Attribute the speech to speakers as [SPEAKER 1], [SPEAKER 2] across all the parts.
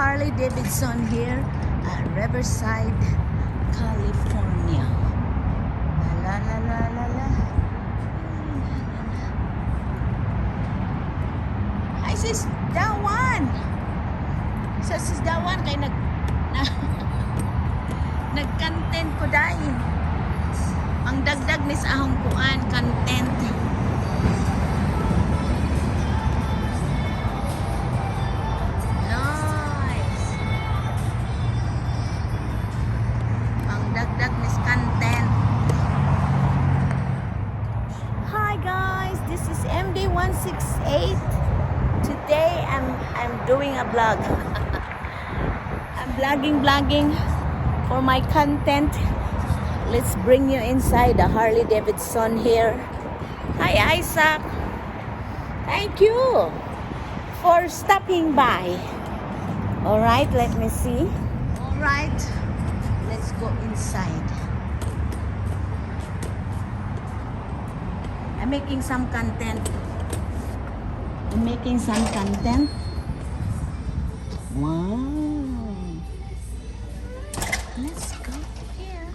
[SPEAKER 1] Harley Davidson here at Riverside, California. La la la la la. Hi sis Dawan. Sis Dawan kay nag-content ko dahil. Ang dagdag ni sa ahong kuan content. Nice. Ang dagdag ni content. Hi guys, this is MD168. Today I'm doing a vlog. I'm vlogging for my content. Let's bring you inside the Harley Davidson here. Hi Isaac. Thank you for stopping by. Alright, let me see. Alright, let's go inside. I'm making some content. Wow. Let's go here.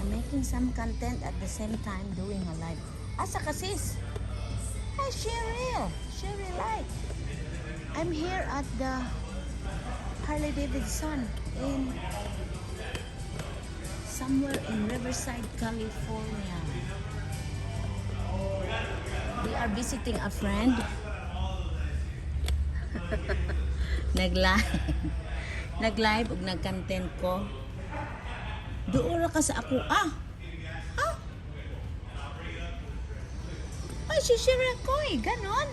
[SPEAKER 1] I'm making some content at the same time doing a live. Asa ka sis? Hi Cheryl. Cheryl like. I'm here at the Harley Davidson in somewhere in Riverside, California. We are visiting a friend. Nag-live ug nag-content ko. Duura ka sa ako. Ay, sisira ko eh. Ganon.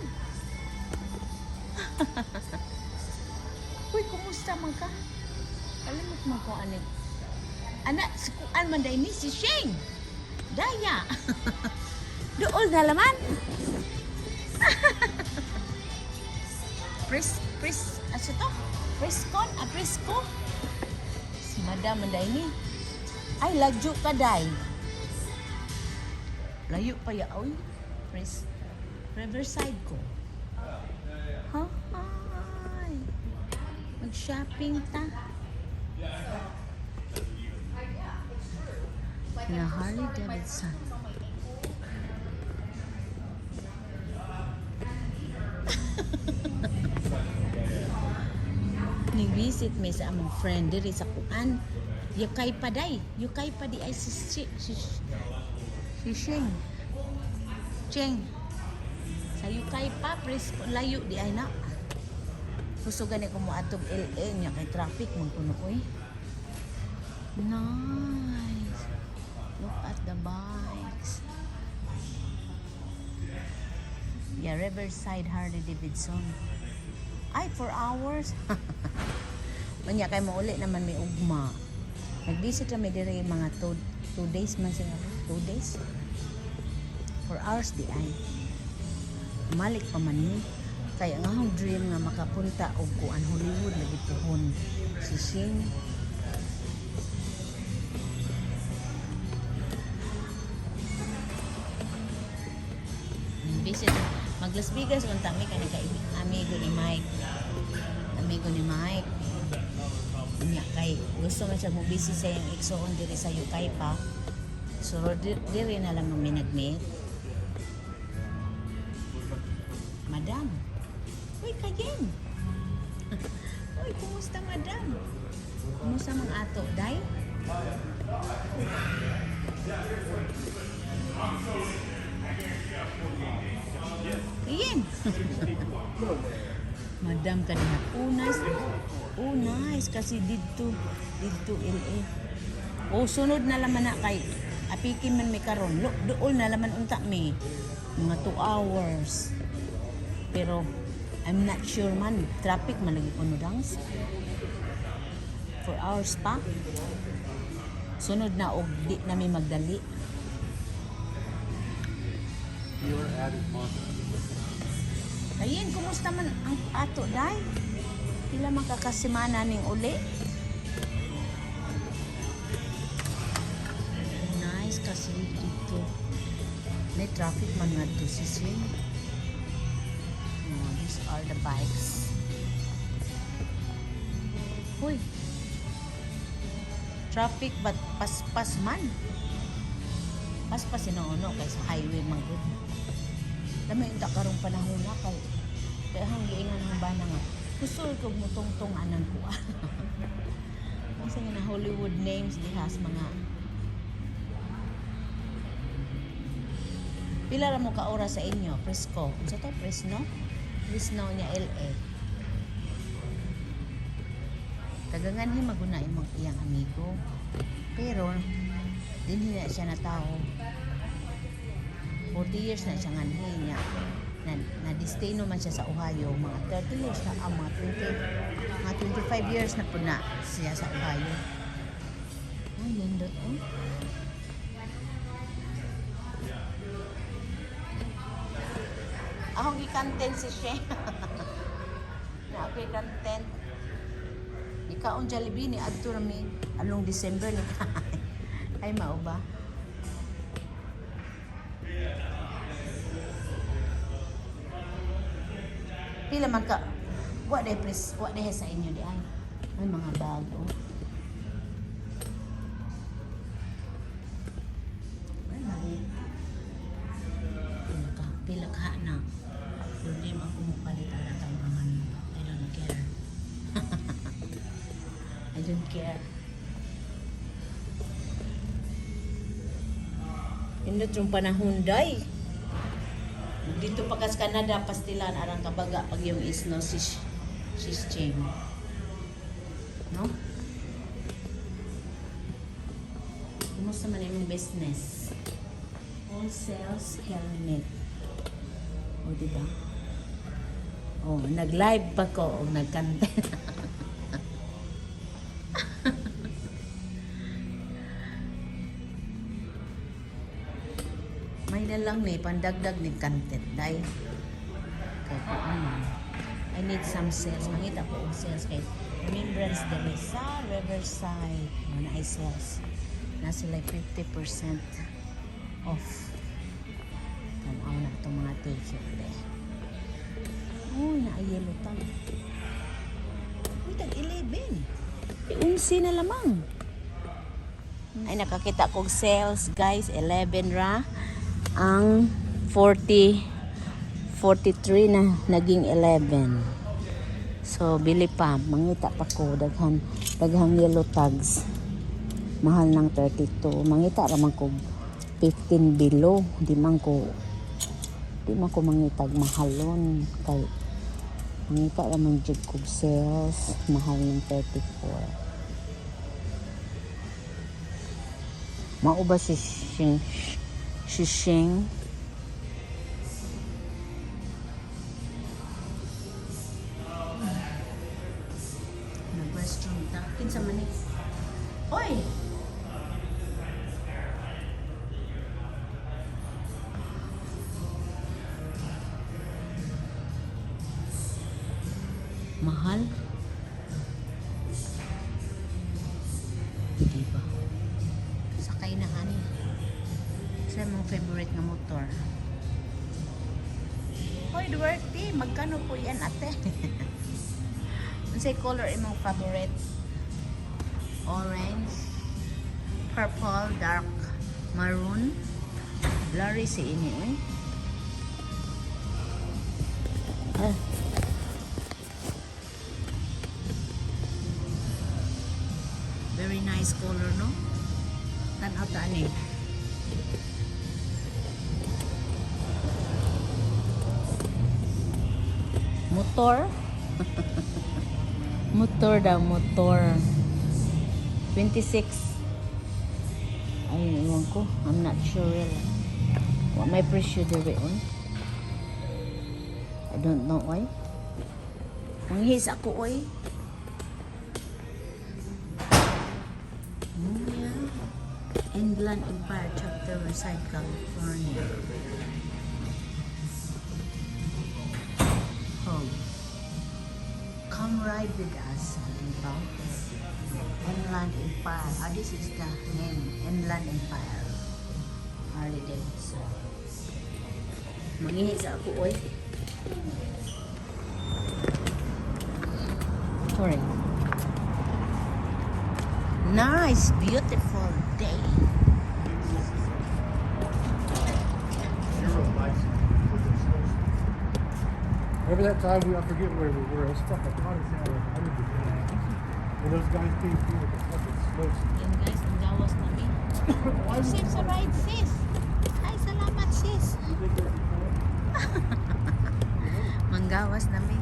[SPEAKER 1] Uy, kumusta man ka? Kalimot mo ko anik. Anak, si kuan man day ni si Sheng. Daya. Dool na laman. Aso to? Presko. Si Madam man day ni. Ay, lagyo ka day. Layo pa ya, oy. Riverside ko. Hi. Mag-shopping ta. Na Harley Davidson. Ni-visit me sa among friend diri sa kuan. Yukay pa di ay si Sheng. Cheng. Sa yukay pa pres layo di ay na. Gusto gani ko mo atog LA nya kay traffic man kuno oy. Nice. Look at the bikes. Yeah, Riverside Harley Davidson. Ay, 4 hours. Manya kay mauli naman may ugma. Nag-visit kami dire mga 2 days man siya. 2 days. 4 hours di ay. Malik pa man ni. Kaya nga akong dream nga makapunta og kuan Hollywood lagi tuhon. Si Shing. Visit mag-Las Vegas unta mi kanang amigo ni Mike. Nya kay gusto man siya mo busy sa yung igsoon diri sa Yukay pa. So diri na lang kami nag-meet. Madam. Uy, kayen. Uy, kumusta madam? Kumusta man ato, day? Kayen. Madam kanina. Oh, nice. Kasi dito LA. Oh, sunod na laman na kay apikin man may karon. Look, dool na laman unta may mga 2 hours. Pero I'm not sure man. Traffic man lagi kuno dangs. 4 hours pa. Sunod na og di na may magdali.
[SPEAKER 2] Your added month.
[SPEAKER 1] Ayin, kumusta man ang ato, day? Pila makakasimana ning uli? Nice kasi dito. May traffic man nga to si Swing. These are the bikes. Hoy. Traffic but paspas man. Paspas sinuuno kay sa highway magud. Dami unta karong panahon na kay hang giingan ng bana nga. Gusto ko mo tungtong anan ko. Kasi nga na Hollywood names dihas mga pila ra mo ka oras sa inyo? Fresco. Unsa to? Fresno? Fresno niya LA. Tagangan ni maguna imong iyang amigo. Pero dinhi na siya na tao. 40 years na siya nganhi niya. Na destino man siya sa Ohio. Mga 30 years na, mga 25 years na po na siya sa Ohio. Ay, nindot eh. Akong i-content si Shane. Na ako i-content. Ikaon Jollibee ni adto rami along December ni ay mao ba? Pila man ka wa day sa inyo di ay. May mga bago. Ay mali. Pila ka na. Hindi magumupalit ala tambangan. I don't care. I don't care. Indot yung panahon day. Dito pa kas Canada pastilan arang kabaga pag yung isno ching. No? Kumusta man yung business? All sales helmet. O diba? Oh, nag-live pa ko o nagkanta. May na lang ni pandagdag ni content dai. I need some sales. Mangita ko og sales kay remembrance dali sa Riverside. Na ay sales. Nasa like 50% off. Tanaw na itong mga t-shirt eh. Uy, na-yellow tang. Uy, tag-11. 11 na lamang. Ay, nakakita kong sales, guys. 11 ra. Ang 43 na naging 11. So, bili pa. Mangita pa ko. Daghang yellow tags. Mahal ng 32. Mangita raman ko 15 below. Di man ko mangitag mahalon. Kay mangita raman jud ko sales. Mahal ng 34. Mauba si Shing. Nag-restroom ta. Kinsa man ni? Oy! Mahal? Diba? Sakay na hani. Sa mong favorite na motor. Hoy, Duarte, magkano po yan, ate? Unsay color imong favorite? Orange, purple, dark maroon. Blurry si ini, eh. Very nice color, no? Tanaw ta ani. Motor. Motor daw, motor. 26. Ay, iwan ko. I'm not sure really. What may presyo dere on? I don't know why. Manghis ako, oy. Inland Empire Chapter Riverside, California. Home. Come ride with us. Diba? Inland Empire. This is the name. Inland Empire. Harley Davidson. Mangihis ako, oy. Sorry. Nice, beautiful day.
[SPEAKER 2] Remember that time I forget where we were. I was stuck. I thought it was out of and those guys came through with the fucking smokes.
[SPEAKER 1] Yan guys, ang gawas namin. Sis, sa ride sis. Ay, salamat sis. Manggawas namin.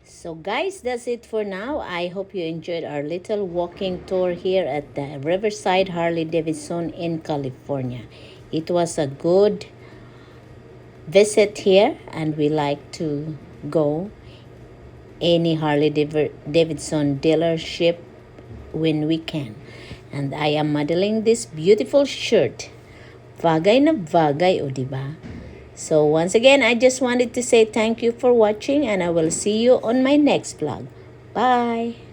[SPEAKER 1] So guys, that's it for now. I hope you enjoyed our little walking tour here at the Riverside Harley-Davidson in California. It was a good visit here, and we like to go any Harley-Davidson dealership when we can. And I am modeling this beautiful shirt. Bagay na bagay, o diba? So once again, I just wanted to say thank you for watching, and I will see you on my next vlog. Bye!